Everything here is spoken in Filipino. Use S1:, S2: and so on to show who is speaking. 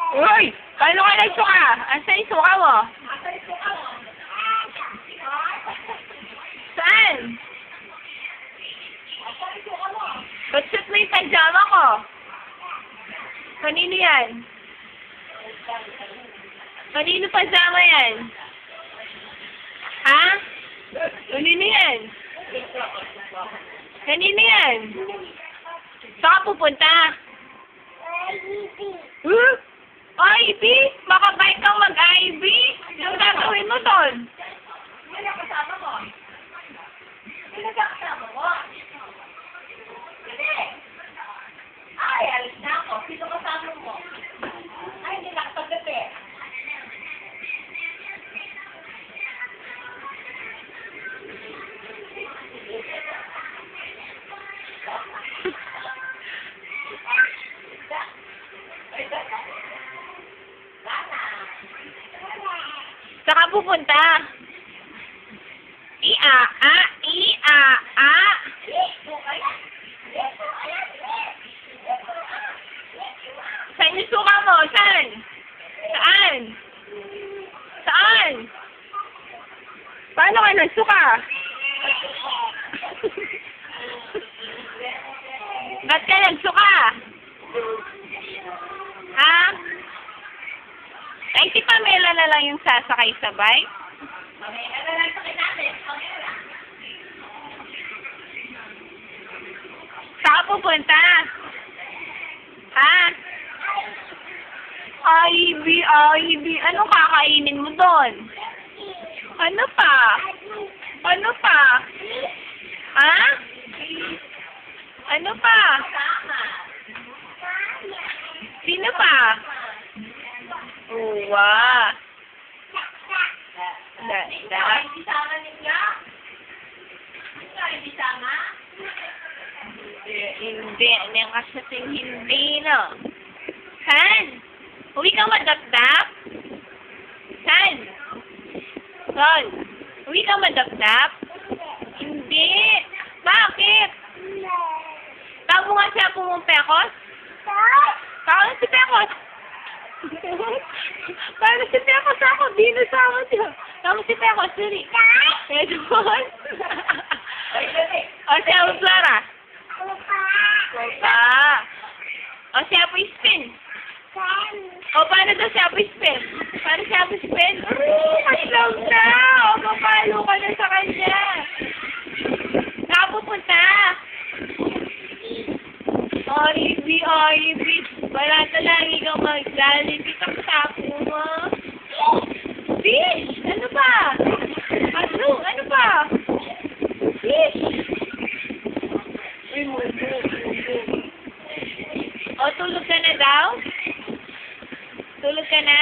S1: Uy! Paano ka nagsuka? Asan yung suka mo? Saan? Ba't suit mo yung pajama ko? Kanino yan? Kanino pajama yan? Ha? Kanino yan? Kanino yan? Saan ka pupunta? Huh? IB? Makabay kang mag-IB? Ano gagawin mo doon?
S2: Ano kasama mo? Ano kasama mo? Hindi. Ay, alis na ako. Sino kasama mo? Ay, hindi nakapagdating.
S1: Saan ka pupunta? I-a-a, i-a-a. Saan yung suka mo? Saan? Saan? Saan? Paano ka nagsuka? Ba't ka nagsuka? Ha? Ay, si Pamela na lang yung sasakay sa bike?
S2: Pamela na lang sakit natin. Pamela.
S1: Saan ka pupunta? Ha? IB, IB. Anong kakainin mo doon? Ano pa? Ano pa? Ha? Ano pa? Sino pa? Uwa.
S2: Ay, bisama ninyo? Ay, bisama?
S1: Hindi. Ano yung kasating hindi, no? Han? Uwi ka madapdap? Han? Son? Uwi ka madapdap? Hindi. Bakit? Tabo nga siya mong pekos? Paano si pekos? Paano si pekos ako? Di nasama siya. Tamo si pekos, dali. Edmond? O si Abu Clara? Opa. O si Abu Spin? O paano daw si Abu Spin? Paano si Abu Spin? Aslaw na! O papalo ka na sa kanya. Saan pupunta? IB, IB. Wala talaga ikaw maglalipit ang sapo mo. Fish! Ano ba? Ano ba? Fish! Uy, mundo. O, tulog ka na daw? Tulog ka na?